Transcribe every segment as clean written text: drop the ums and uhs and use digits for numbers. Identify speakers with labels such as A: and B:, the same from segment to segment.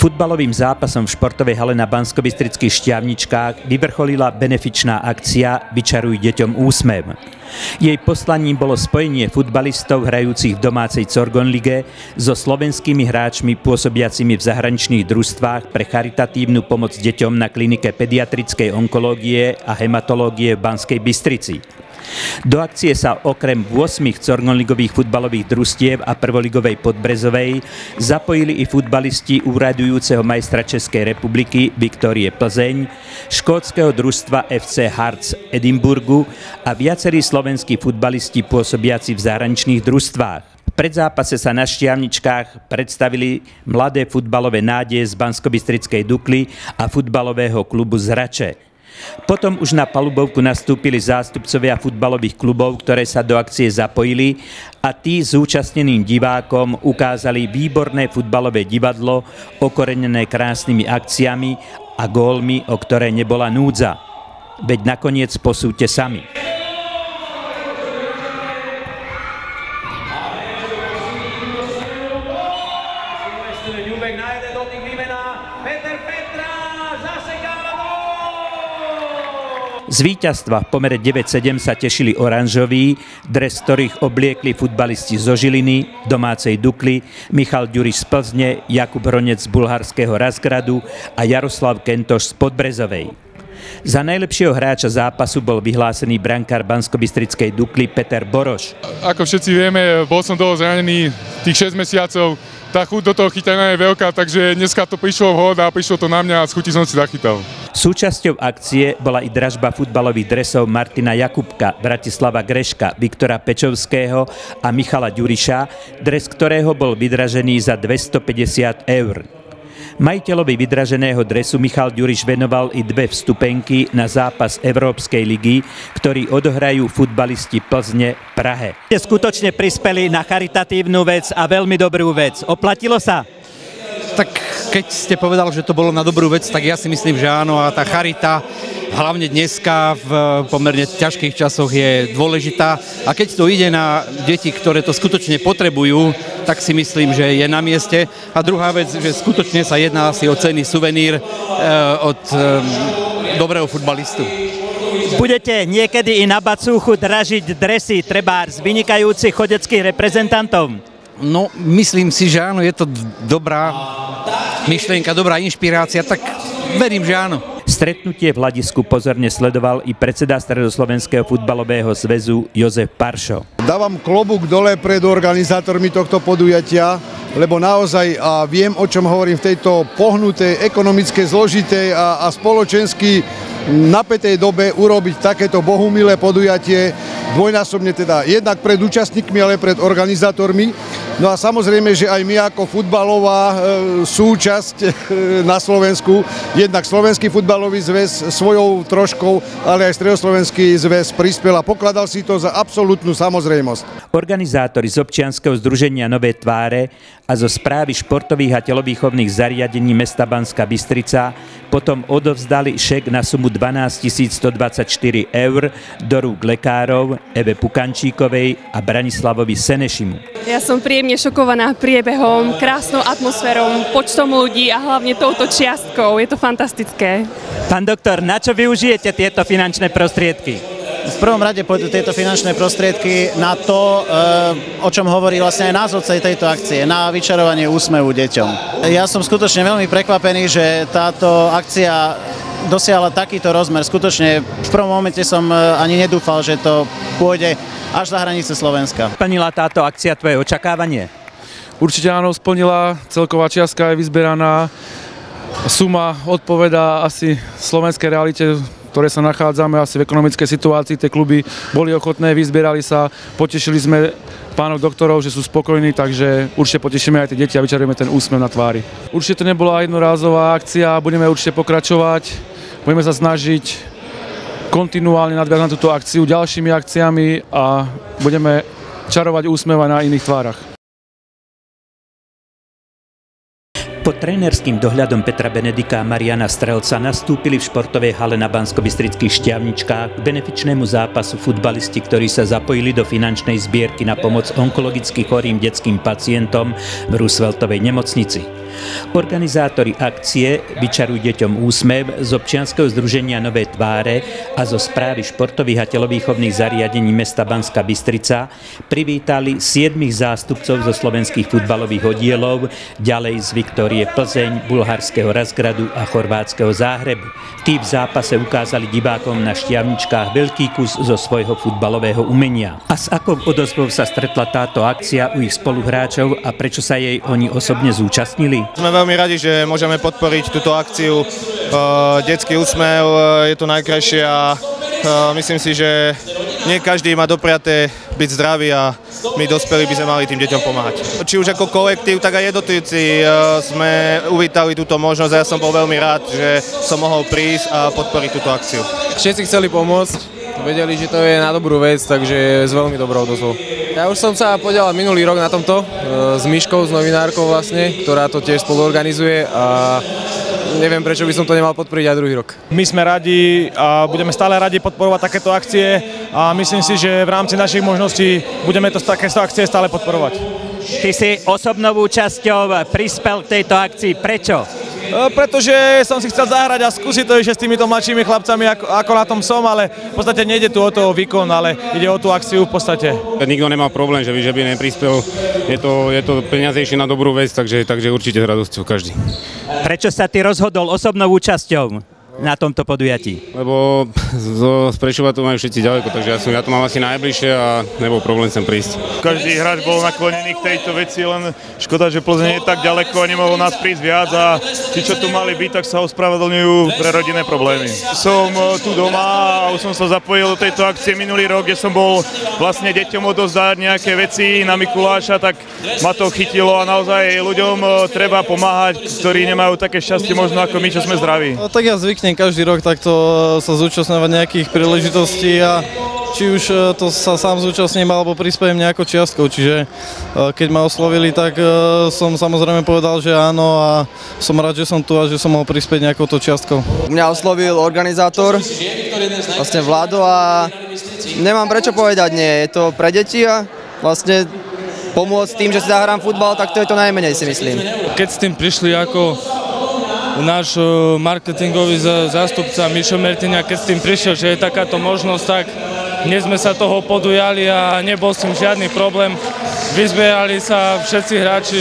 A: Futbalovým zápasom v športovej hale na Banskobystrických Štiavničkách vyvrcholila benefičná akcia Vyčaruj deťom úsmev. Jej poslaním bolo spojenie futbalistov hrajúcich v domácej Corgon lige so slovenskými hráčmi pôsobiacimi v zahraničných družstvách pre charitatívnu pomoc deťom na klinike pediatrickej onkológie a hematológie v Banskej Bystrici. Do akcie sa okrem 8 corgonligových futbalových družstiev a prvoligovej Podbrezovej zapojili i futbalisti úradujúceho majstra Českej republiky Viktórie Plzeň, škótskeho družstva FC Hearts Edinburgu a viacerí slovenskí futbalisti pôsobiaci v zahraničných družstvách. V predzápase sa na Štiavničkách predstavili mladé futbalové nádeje z Banskobystrickej Dukly a futbalového klubu z Hrače. Potom už na palubovku nastúpili zástupcovia futbalových klubov, ktoré sa do akcie zapojili a tí zúčastneným divákom ukázali výborné futbalové divadlo, okorenené krásnymi akciami a gólmi, o ktoré nebola núdza. Veď nakoniec posúďte sami. Z víťazstva v pomere 9-7 sa tešili oranžoví, dres ktorých obliekli futbalisti zo Žiliny, domácej Dukly, Michal Ďuriš z Plzne, Jakub Hronec z bulharského Razgradu a Jaroslav Kentoš z Podbrezovej. Za najlepšieho hráča zápasu bol vyhlásený brankár Banskobystrickej Dukly Peter Boroš.
B: Ako všetci vieme, bol som dlho zranený tých 6 mesiacov. Tá chuť do toho chytania je veľká, takže dneska to prišlo vhod a prišlo to na mňa a z chuti som si zachytal.
A: Súčasťou akcie bola i dražba futbalových dresov Martina Jakubka, Bratislava Greška, Viktora Pečovského a Michala Ďuriša, dres ktorého bol vydražený za 250 eur. Majiteľovi vydraženého dresu Michal Ďuriš venoval i 2 vstupenky na zápas Európskej ligy, ktorý odohrajú futbalisti Plzne v Prahe. Skutočne prispeli na charitatívnu vec a veľmi dobrú vec. Oplatilo sa?
C: Tak keď ste povedal, že to bolo na dobrú vec, tak ja si myslím, že áno, a tá charita hlavne dneska v pomerne ťažkých časoch je dôležitá a keď to ide na deti, ktoré to skutočne potrebujú, tak si myslím, že je na mieste. A druhá vec, že skutočne sa jedná asi o cenný suvenír od dobrého futbalistu.
A: Budete niekedy i na bacúchu dražiť dresy trebárs vynikajúcich chodeckých reprezentantov?
C: No, myslím si, že áno, je to dobrá myšlienka, dobrá inšpirácia, tak verím, že áno.
A: Stretnutie v hľadisku pozorne sledoval i predseda Stredoslovenského futbalového zväzu Jozef Paršo.
D: Dávam klobúk dole pred organizátormi tohto podujatia, lebo naozaj viem, o čom hovorím v tejto pohnutej, ekonomické zložitej a spoločensky napätej dobe urobiť takéto bohumilé podujatie, dvojnásobne teda jednak pred účastníkmi, ale pred organizátormi. No a samozrejme, že aj my ako futbalová súčasť na Slovensku, jednak Slovenský futbalový zväz svojou troškou, ale aj Stredoslovenský zväz prispel a pokladal si to za absolútnu samozrejmosť.
A: Organizátori z občianskeho združenia Nové tváre a zo správy športových a telovýchovných zariadení mesta Banská Bystrica potom odovzdali šek na sumu 12 124 eur do rúk lekárov Eve Pukančíkovej a Branislavovi Senešimu.
E: Ja som príjemne šokovaná priebehom, krásnou atmosférou, počtom ľudí a hlavne touto čiastkou. Je to fantastické.
A: Pán doktor, na čo využijete tieto finančné prostriedky?
F: V prvom rade pôjdu tieto finančné prostriedky na to, o čom hovorí vlastne aj názov tejto akcie, na vyčarovanie úsmevu deťom. Ja som skutočne veľmi prekvapený, že táto akcia dosiahla takýto rozmer. Skutočne v prvom momente som ani nedúfal, že to pôjde až za hranice Slovenska.
A: Splnila táto akcia tvoje očakávanie?
B: Určite áno, splnila. Celková čiastka je vyzberaná. Suma odpovedá asi slovenskej realite, ktoré sa nachádzame asi v ekonomickej situácii. Tie kluby boli ochotné, vyzbierali sa, potešili sme pánov doktorov, že sú spokojní, takže určite potešíme aj tie deti a vyčarujeme ten úsmev na tvári. Určite to nebola jednorázová akcia, budeme určite pokračovať, budeme sa snažiť kontinuálne nadviazať na túto akciu ďalšími akciami a budeme čarovať úsmev aj na iných tvárach.
A: Pod trénerským dohľadom Petra Benedika a Mariana Strelca nastúpili v športovej hale na Banskobystrických Štiavničkách k benefičnému zápasu futbalisti, ktorí sa zapojili do finančnej zbierky na pomoc onkologicky chorým detským pacientom v Rooseveltovej nemocnici. Organizátori akcie Vyčaruj deťom úsmev z občianskeho združenia Nové tváre a zo správy športových a telovýchovných zariadení mesta Banská Bystrica privítali 7 zástupcov zo slovenských futbalových oddielov, ďalej z Viktórie Plzeň, bulharského Razgradu a chorvátskeho Záhrebu. Tí v zápase ukázali divákom na Štiavničkách veľký kus zo svojho futbalového umenia. A s akou odozvou sa stretla táto akcia u ich spoluhráčov a prečo sa jej oni osobne zúčastnili?
G: Sme veľmi radi, že môžeme podporiť túto akciu Detský úsmev, je to najkrajšie a myslím si, že nie každý má dopriaté byť zdravý a my dospelí by sme mali tým deťom pomáhať. Či už ako kolektív, tak aj jednotlivci sme uvítali túto možnosť a ja som bol veľmi rád, že som mohol prísť a podporiť túto akciu.
H: Všetci chceli pomôcť, vedeli, že to je na dobrú vec, takže s veľmi dobrou odozvou. Ja už som sa podielal minulý rok na tomto s Miškou, s novinárkou vlastne, ktorá to tiež spoluorganizuje a neviem, prečo by som to nemal podporiť aj druhý rok.
I: My sme radi a budeme stále radi podporovať takéto akcie a myslím si, že v rámci našich možností budeme takéto akcie stále podporovať.
A: Ty si osobnou časťou prispel k tejto akcii. Prečo?
I: Pretože som si chcel zahrať a skúsiť to ešte s týmito mladšími chlapcami, ako na tom som, ale v podstate nejde tu o to výkon, ale ide o tú akciu v podstate.
J: Nikto nemá problém, že by neprispel. Je to peniazejšie na dobrú vec, takže určite s radosťou každý.
A: Prečo sa ty rozhodol osobnou účasťou na tomto podujatí?
J: Lebo z Prešova to majú všetci ďaleko, takže ja to mám asi najbližšie a nebol problém sem prísť.
I: Každý hráč bol naklonený k tejto veci, len škoda, že Plzeň je tak ďaleko a nemohol nás prísť viac a tí, čo tu mali byť, tak sa ospravedlňujú pre rodinné problémy. Som tu doma a už som sa zapojil do tejto akcie minulý rok, kde som bol vlastne deťom odozdať nejaké veci na Mikuláša, tak ma to chytilo a naozaj ľuďom treba pomáhať, ktorí nemajú také šťastie možno ako my, čo sme zdraví.
K: No, tak ja zvyknem každý rok takto sa zúčastňovať nejakých príležitostí a či už to sa sám zúčastním alebo prispiejem nejakou čiastkou, čiže keď ma oslovili, tak som samozrejme povedal, že áno a som rád, že som tu a že som mohol prispieť nejakou to čiastkou.
L: Mňa oslovil organizátor, vlastne Vlado a nemám prečo povedať nie, je to pre deti a vlastne pomôcť tým, že si zahrám futbal, tak to je to najmenej, si myslím.
M: Keď s tým prišli ako náš marketingový zástupca Mišo Mertiňa, keď s tým prišiel, že je takáto možnosť, tak dnes sme sa toho podujali a nebol s tým žiadny problém. Vyzbierali sa všetci hráči,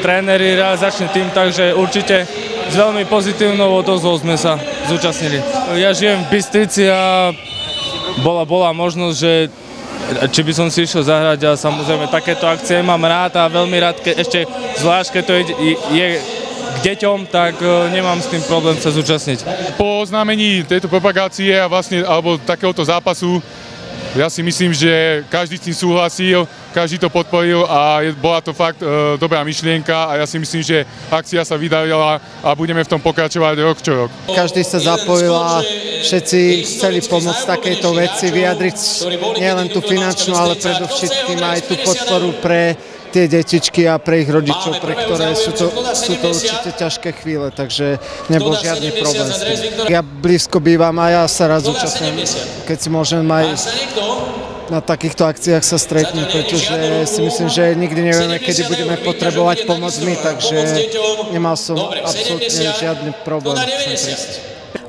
M: tréneri, realizačný tým, takže určite s veľmi pozitívnou odozvou sme sa zúčastnili. Ja žijem v Bystrici a bola možnosť, že či by som si išiel zahrať a samozrejme takéto akcie mám rád a veľmi rád, ešte zvlášť, keď to je k deťom, tak nemám s tým problém sa zúčastniť.
N: Po oznámení tejto propagácie a vlastne, alebo takéhoto zápasu, ja si myslím, že každý s tým súhlasil, každý to podporil a bola to fakt dobrá myšlienka a ja si myslím, že akcia sa vydarila a budeme v tom pokračovať rok čo rok.
O: Každý sa zapojil a všetci chceli pomôcť takejto veci, vyjadriť nielen tú finančnú, ale predovšetkým aj tú podporu pre tie detičky a pre ich rodičov, pre ktoré sú to určite ťažké chvíle, takže nebol žiadny problém s tým. Ja blízko bývam a ja sa rád zúčastňujem, keď si môžem aj na takýchto akciách sa stretnúť, pretože si myslím, že nikdy nevieme, kedy budeme potrebovať pomoc my, takže nemal som absolútne žiadny problém sem prísť.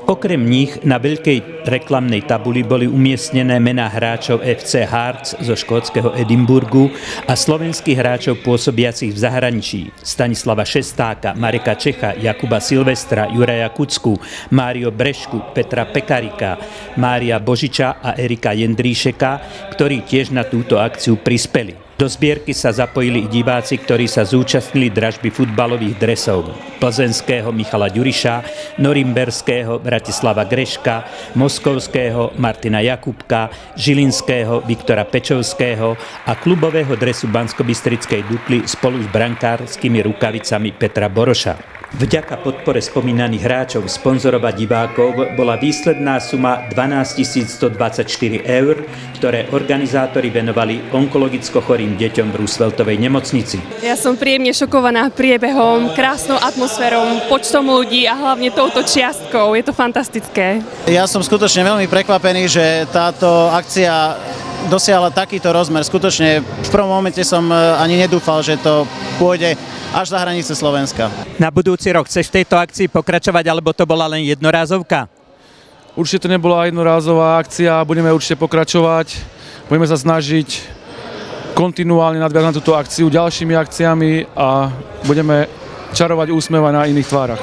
A: Okrem nich na veľkej reklamnej tabuli boli umiestnené mená hráčov FC Hearts zo škótskeho Edinburgu a slovenských hráčov pôsobiacich v zahraničí Stanislava Šestáka, Mareka Čecha, Jakuba Silvestra, Juraja Kucku, Mário Brešku, Petra Pekarika, Mária Božiča a Erika Jendríšeka, ktorí tiež na túto akciu prispeli. Do zbierky sa zapojili i diváci, ktorí sa zúčastnili dražby futbalových dresov plzenského Michala Ďuriša, norimberského Bratislava Greška, moskovského Martina Jakubka, žilinského Viktora Pečovského a klubového dresu Banskobystrickej Dukly spolu s brankárskymi rukavicami Petra Boroša. Vďaka podpore spomínaných hráčov, sponzorov a divákov bola výsledná suma 12 124 eur, ktoré organizátori venovali onkologicko chorým deťom v Rooseveltovej nemocnici.
E: Ja som príjemne šokovaná priebehom, krásnou atmosférou, počtom ľudí a hlavne touto čiastkou. Je to fantastické.
F: Ja som skutočne veľmi prekvapený, že táto akcia dosiahla takýto rozmer. Skutočne v prvom momente som ani nedúfal, že to pôjde až za hranice Slovenska.
A: Na budúci rok chceš v tejto akcii pokračovať, alebo to bola len jednorázovka?
B: Určite to nebola jednorázová akcia, budeme určite pokračovať. Budeme sa snažiť kontinuálne nadviazať na túto akciu ďalšími akciami a budeme čarovať úsmev aj na iných tvárach.